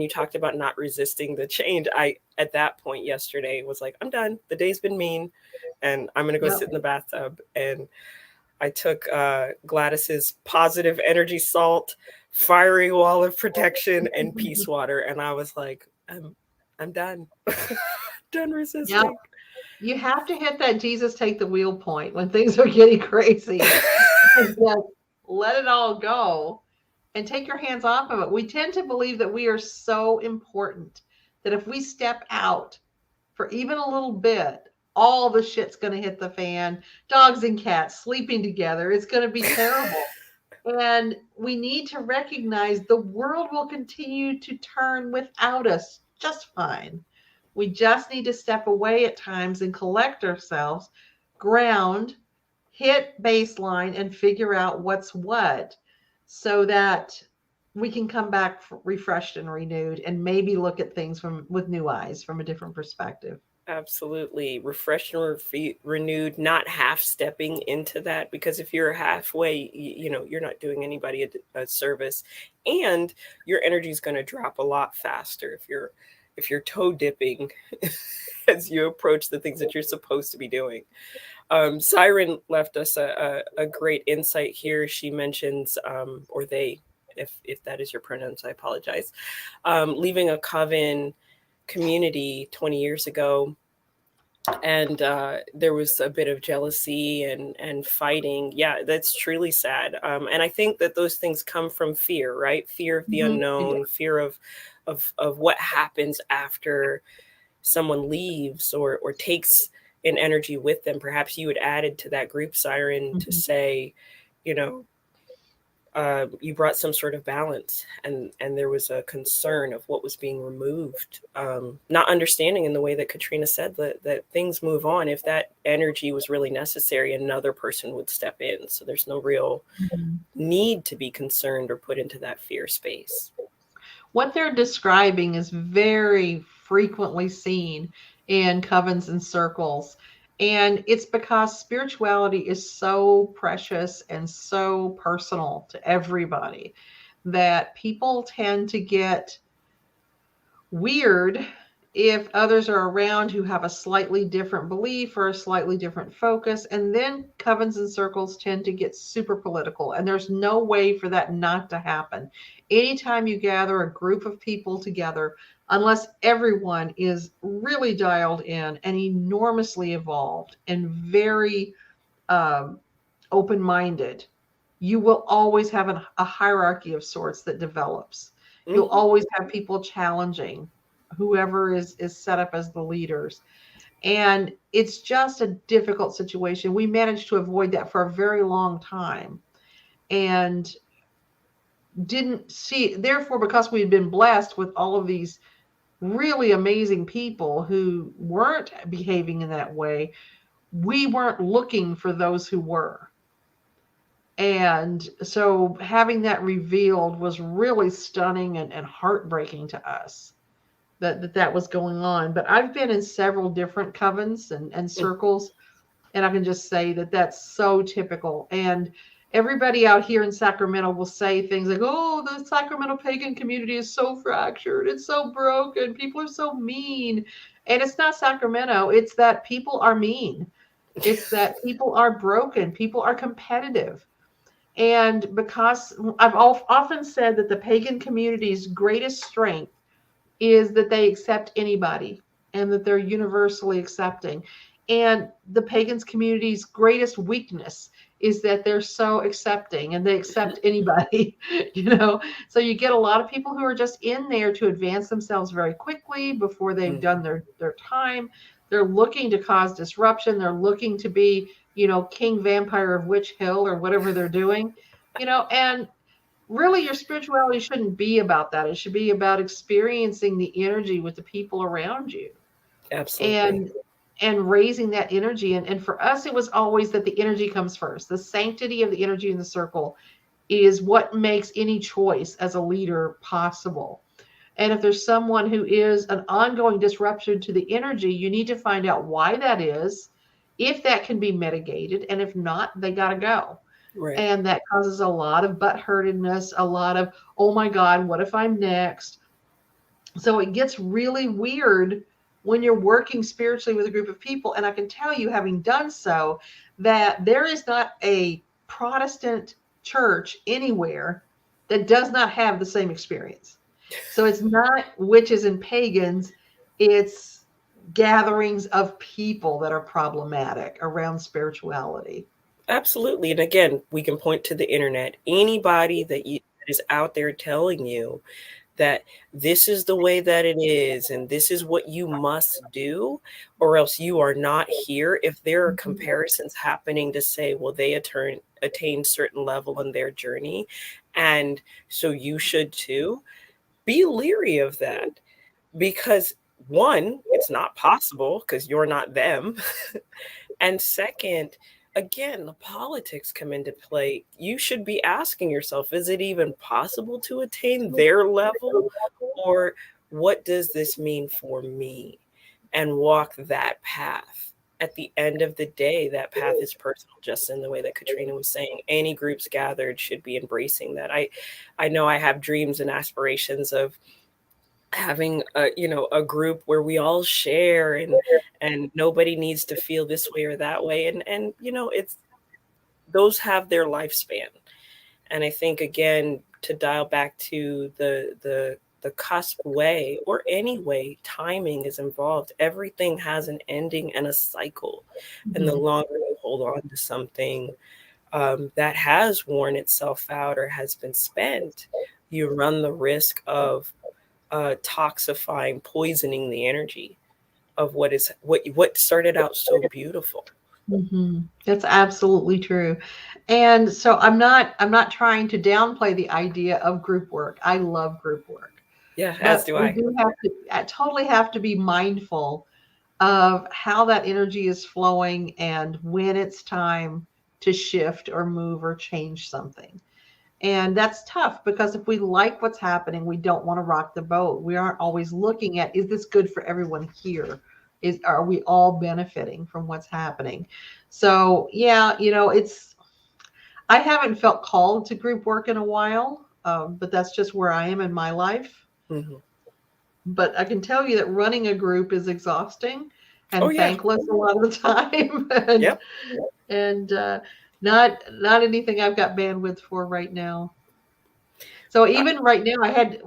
talked about not resisting the change, I at that point yesterday was like, I'm done. The day's been mean, and I'm gonna go sit in the bathtub. And I took Gladys's positive energy salt, fiery wall of protection, and peace water, and I was like, I'm done. Done resisting. Yep. You have to hit that Jesus take the wheel point when things are getting crazy. Let it all go and take your hands off of it. We tend to believe that we are so important that if we step out for even a little bit, all the shit's going to hit the fan. Dogs and cats sleeping together. It's going to be terrible. And we need to recognize the world will continue to turn without us just fine. We just need to step away at times and collect ourselves, ground, hit baseline, and figure out what's what so that we can come back refreshed and renewed and maybe look at things with new eyes from a different perspective. Absolutely. Refreshed and renewed, not half stepping into that, because if you're halfway, you're not doing anybody a service, and your energy is going to drop a lot faster if you're toe dipping as you approach the things that you're supposed to be doing. Siren left us a great insight here. She mentions, or they, if that is your pronouns, I apologize, leaving a coven community 20 years ago, and there was a bit of jealousy and fighting. Yeah, that's truly sad. And I think that those things come from fear, right? Fear of the unknown, fear of what happens after someone leaves or takes an energy with them. Perhaps you had added to that group, Siren, to say, you brought some sort of balance, and there was a concern of what was being removed, not understanding in the way that Katrina said that things move on. If that energy was really necessary, another person would step in, so there's no real need to be concerned or put into that fear space. What they're describing is very frequently seen in covens and circles. And it's because spirituality is so precious and so personal to everybody that people tend to get weird if others are around who have a slightly different belief or a slightly different focus. And then covens and circles tend to get super political, and there's no way for that not to happen. Anytime you gather a group of people together, unless everyone is really dialed in and enormously evolved and very um, open minded, you will always have a hierarchy of sorts that develops. You'll Hmm. always have people challenging whoever is set up as the leaders. And it's just a difficult situation. We managed to avoid that for a very long time and didn't see, therefore, because we had been blessed with all of these really amazing people who weren't behaving in that way, we weren't looking for those who were. And so having that revealed was really stunning and heartbreaking to us that was going on. But I've been in several different covens and circles, and I can just say that that's so typical. And everybody out here in Sacramento will say things like, oh, the Sacramento pagan community is so fractured, it's so broken, people are so mean. And it's not Sacramento, it's that people are mean. It's that people are broken, people are competitive. And because I've often said that the pagan community's greatest strength is that they accept anybody and that they're universally accepting. And the pagans community's greatest weakness is that they're so accepting and they accept anybody, you know. So you get a lot of people who are just in there to advance themselves very quickly before they've done their time. They're looking to cause disruption. They're looking to be, you know, king vampire of Witch Hill or whatever they're doing, you know. And really your spirituality shouldn't be about that. It should be about experiencing the energy with the people around you Absolutely. and raising that energy. And for us, it was always that the energy comes first. The sanctity of the energy in the circle is what makes any choice as a leader possible. And if there's someone who is an ongoing disruption to the energy, you need to find out why that is, if that can be mitigated, and if not, they got to go. Right. And that causes a lot of butthurtedness, a lot of, oh my God, what if I'm next? So it gets really weird when you're working spiritually with a group of people. And I can tell you, having done so, that there is not a Protestant church anywhere that does not have the same experience. So it's not witches and pagans, it's gatherings of people that are problematic around spirituality. Absolutely. And again, we can point to the internet. Anybody that is out there telling you that this is the way that it is and this is what you must do, or else you are not here. If there are Mhm. comparisons happening to say, well, they attained certain level in their journey, and so you should too, be leery of that, because one, it's not possible because you're not them. And second, again, the politics come into play. You should be asking yourself, is it even possible to attain their level? Or what does this mean for me? And walk that path. At the end of the day, that path is personal, just in the way that Katrina was saying. Any groups gathered should be embracing that. I know I have dreams and aspirations of having a group where we all share, and nobody needs to feel this way or that way, and it's those have their lifespan. And I think, again, to dial back to the cusp way, or any way, timing is involved. Everything has an ending and a cycle, and the Mhm. longer you hold on to something that has worn itself out or has been spent, you run the risk of toxifying, poisoning the energy of what started out so beautiful. That's absolutely true. And so I'm not trying to downplay the idea of group work. I love group work. Yeah, as But do we I. do have to I totally have to be mindful of how that energy is flowing and when it's time to shift or move or change something. And that's tough because if we like what's happening, we don't want to rock the boat. We aren't always looking at, is this good for everyone here? Are we all benefiting from what's happening? So yeah, I haven't felt called to group work in a while, but that's just where I am in my life. Hmm. But I can tell you that running a group is exhausting Oh and yeah. thankless a lot of the time, Yep. and not anything I've got bandwidth for right now. So Uh, even right now, I had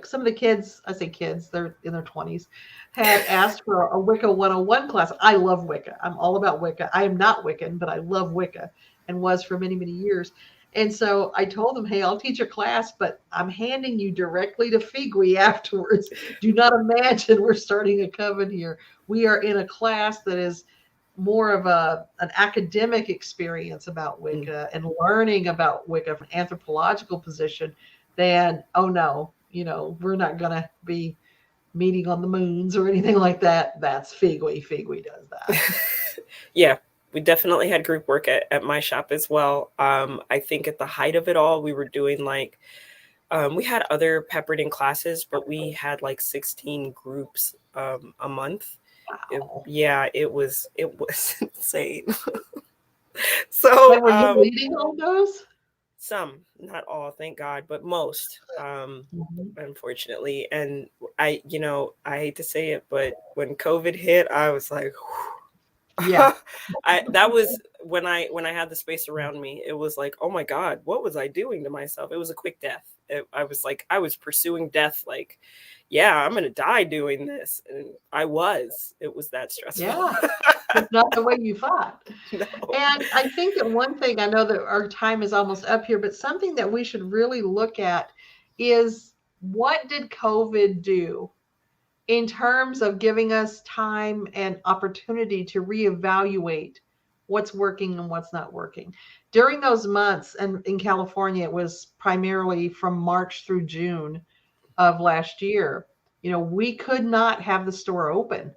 some of the kids, I say kids, they're in their 20s, had asked for a Wicca 101 class. I love Wicca. I'm all about Wicca. I am not Wiccan, but I love Wicca and was for many, many years. And so I told them, hey, I'll teach a class, but I'm handing you directly to Figui afterwards. Do not imagine we're starting a coven here. We are in a class that is more of an academic experience about mm. Wicca and learning about Wicca from an anthropological position than, oh no, we're not going to be meeting on the moons or anything like that. That's Figui. Figui does that. Yeah, we definitely had group work at my shop as well. I think at the height of it all, we were doing like, we had other peppered in classes, but we had like 16 groups a month. Wow. Yeah, it was insane. So And were you leading all those? some, not all, thank God, but most, Mhm. unfortunately. And I hate to say it, but when COVID hit, I was like, Yeah. that was when I had the space around me. It was like, oh my God, what was I doing to myself? It was a quick death. I was like, I was pursuing death. Like, yeah, I'm gonna die doing this, and I was. It was that stressful. Yeah. It's not the way you thought. No. And I think that one thing, I know that our time is almost up here, but something that we should really look at is, what did COVID do in terms of giving us time and opportunity to reevaluate what's working and what's not working? During those months, and in California, it was primarily from March through June of last year, we could not have the store open,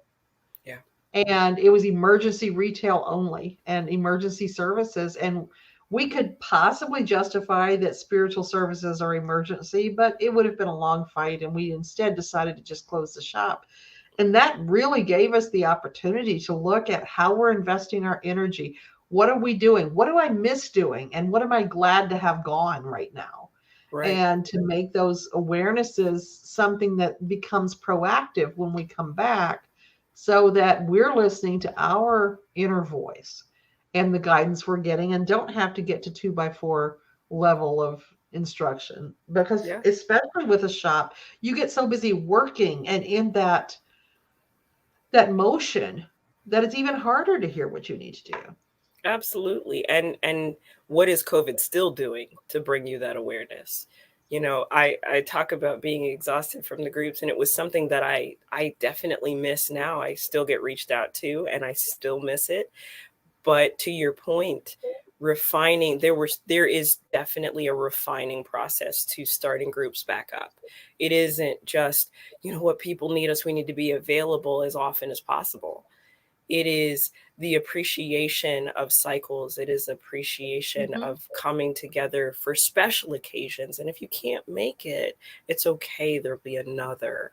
Yeah. and it was emergency retail only and emergency services. And we could possibly justify that spiritual services are emergency, but it would have been a long fight, and we instead decided to just close the shop. And that really gave us the opportunity to look at how we're investing our energy. What are we doing? What do I miss doing, and what am I glad to have gone right now? Right. And to make those awarenesses something that becomes proactive when we come back, so that we're listening to our inner voice and the guidance we're getting, and don't have to get to 2x4 level of instruction. Because Yeah. especially with a shop, you get so busy working and in that motion that it's even harder to hear what you need to do. Absolutely. And what is COVID still doing to bring you that awareness? I talk about being exhausted from the groups, and it was something that I definitely miss now. I still get reached out to, and I still miss it. But to your point, refining, there is definitely a refining process to starting groups back up. It isn't just, what people need us, we need to be available as often as possible. It is the appreciation of cycles. It is appreciation Mm-hmm. of coming together for special occasions. And if you can't make it, it's okay. There'll be another.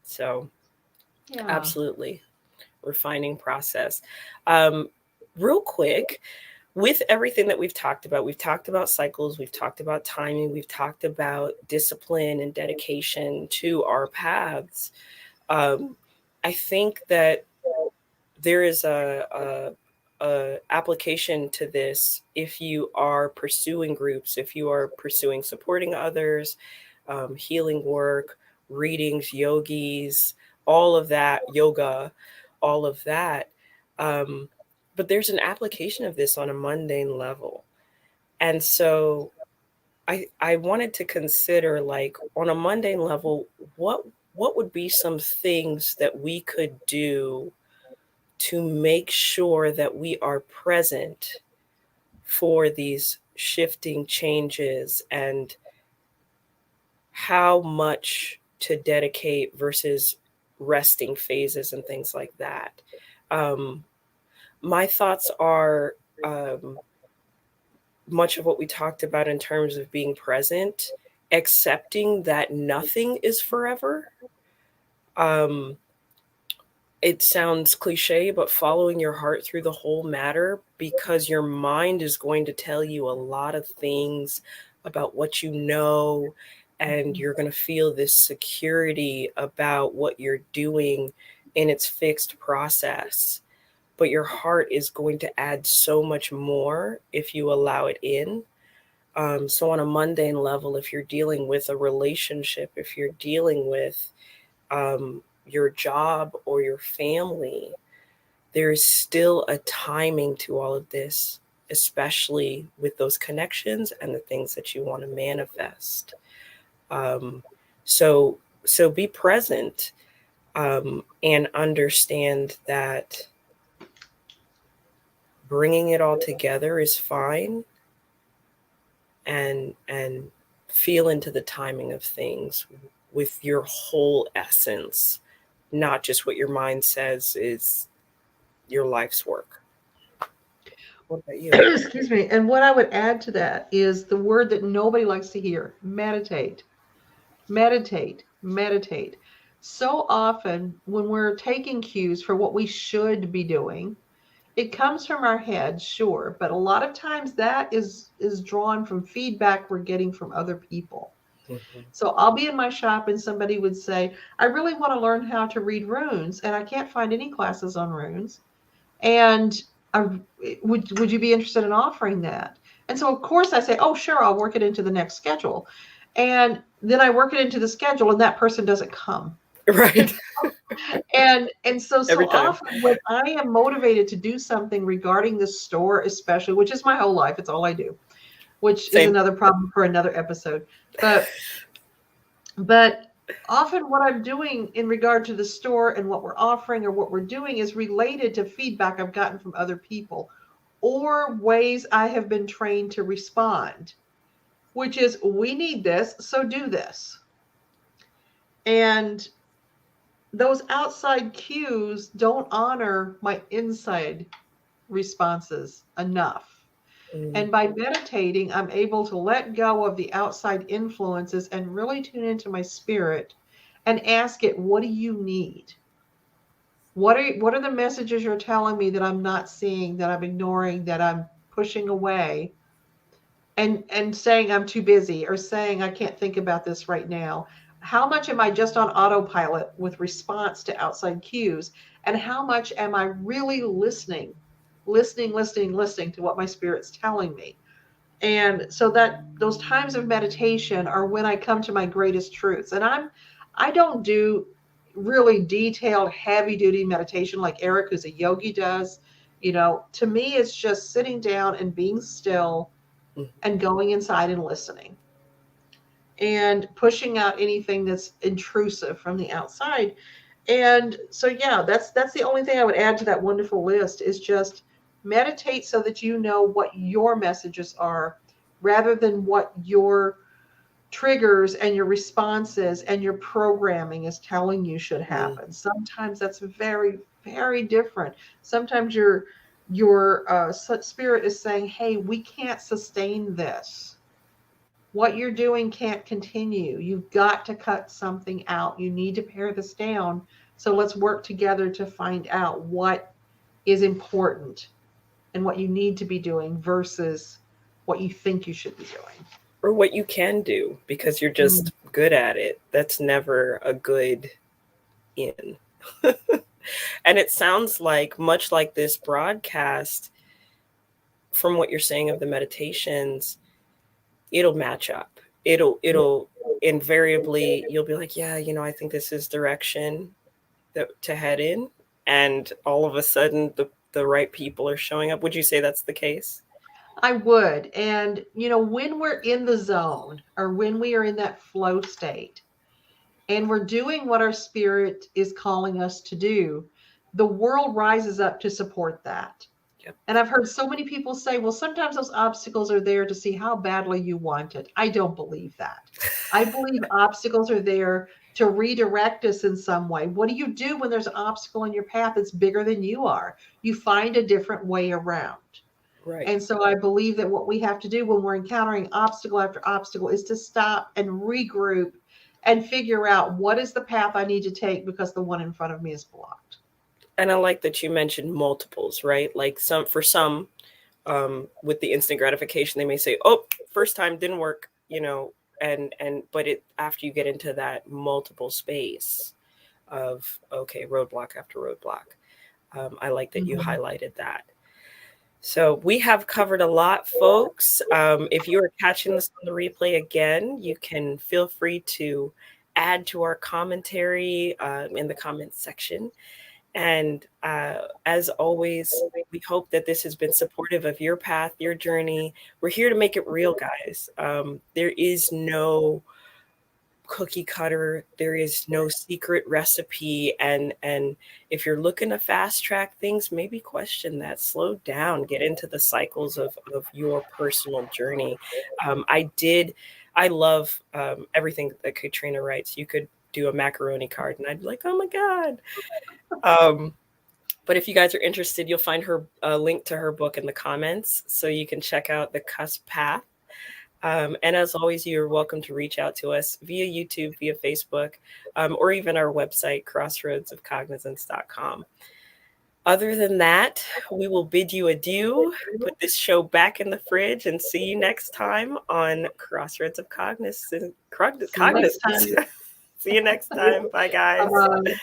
So Yeah. absolutely refining process. Um, Real quick, with everything that we've talked about cycles, we've talked about timing, we've talked about discipline and dedication to our paths. I think that there is a application to this if you are pursuing groups, if you are pursuing supporting others, healing work, readings, yogis, all of that, yoga, all of that. Um, but there's an application of this on a mundane level. And so I wanted to consider, like, on a mundane level, what would be some things that we could do to make sure that we are present for these shifting changes and how much to dedicate versus resting phases and things like that. Um, my thoughts are um, much of what we talked about in terms of being present, accepting that nothing is forever. Um, it sounds cliche, but following your heart through the whole matter, because your mind is going to tell you a lot of things about what you know, and you're going to feel this security about what you're doing in its fixed process. But your heart is going to add so much more if you allow it in. So, on a mundane level, if you're dealing with a relationship, if you're dealing with your job or your family, there is still a timing to all of this, especially with those connections and the things that you want to manifest. Um, so be present, and understand that bringing it all together is fine, and feel into the timing of things with your whole essence, not just what your mind says is your life's work. What about you? Excuse me. And what I would add to that is the word that nobody likes to hear: meditate. Meditate. Meditate. So often, when we're taking cues for what we should be doing, it comes from our head, sure, but a lot of times that is drawn from feedback we're getting from other people. Mhm. So I'll be in my shop and somebody would say, I really want to learn how to read runes, and I can't find any classes on runes. And I, would you be interested in offering that? And so of course I say, oh sure, I'll work it into the next schedule. And then I work it into the schedule and that person doesn't come. Right. And so Every time. often when I am motivated to do something regarding the store, especially, which is my whole life, it's all I do, which is Same. another problem for another episode. But often what I'm doing in regard to the store and what we're offering or what we're doing is related to feedback I've gotten from other people or ways I have been trained to respond, which is, we need this, so do this. And those outside cues don't honor my inside responses enough. Mm. And by meditating, I'm able to let go of the outside influences and really tune into my spirit and ask it, what do you need? What are the messages you're telling me that I'm not seeing, that I'm ignoring, that I'm pushing away? And saying I'm too busy or saying I can't think about this right now. How much am I just on autopilot with response to outside cues? And how much am I really listening to what my spirit's telling me? And so that those times of meditation are when I come to my greatest truths. And I don't do really detailed heavy duty meditation like Eric, who's a yogi, does. To me it's just sitting down and being still Mhm. and going inside and listening and pushing out anything that's intrusive from the outside. And so yeah, that's the only thing I would add to that wonderful list, is just meditate so that you know what your messages are, rather than what your triggers and your responses and your programming is telling you should Mm. happen. Sometimes that's very, very different. Sometimes your spirit is saying, hey, we can't sustain this. What you're doing can't continue. You've got to cut something out. You need to pare this down. So let's work together to find out what is important and what you need to be doing versus what you think you should be doing. Or what you can do because you're Mm. just good at it. That's never a good in. And it sounds like, much like this broadcast, from what you're saying of the meditations, it'll match up. It'll invariably, you'll be like, yeah, I think this is direction that to head in, and all of a sudden the right people are showing up. Would you say that's the case? I would. And, when we're in the zone or when we are in that flow state and we're doing what our spirit is calling us to do, the world rises up to support that. Yep. And I've heard so many people say, well, sometimes those obstacles are there to see how badly you want it. I don't believe that. I believe obstacles are there to redirect us in some way. What do you do when there's an obstacle in your path that's bigger than you are? You find a different way around. Right. And so I believe that what we have to do when we're encountering obstacle after obstacle is to stop and regroup and figure out what is the path I need to take because the one in front of me is blocked. And I like that you mentioned multiples, right? Like for some, with the instant gratification, they may say, "Oh, first time didn't work," but after you get into that multiple space of, okay, roadblock after roadblock, I like that you highlighted that. So we have covered a lot, folks. If you are catching this on the replay again, you can feel free to add to our commentary in the comments section. And as always, we hope that this has been supportive of your path, your journey. We're here to make it real, guys. There is no cookie cutter. There is no secret recipe. And if you're looking to fast track things, maybe question that. Slow down. Get into the cycles of your personal journey. I love everything that Katrina writes. You could do a macaroni card, and I'd be like, oh my God. But if you guys are interested, you'll find her link to her book in the comments, so you can check out The Cusp Path. And as always, you're welcome to reach out to us via YouTube, via Facebook, or even our website, crossroadsofcognizance.com. Other than that, we will bid you adieu, put this show back in the fridge, and see you next time on Crossroads of Cognizance. See you next time. Bye, guys. Bye-bye.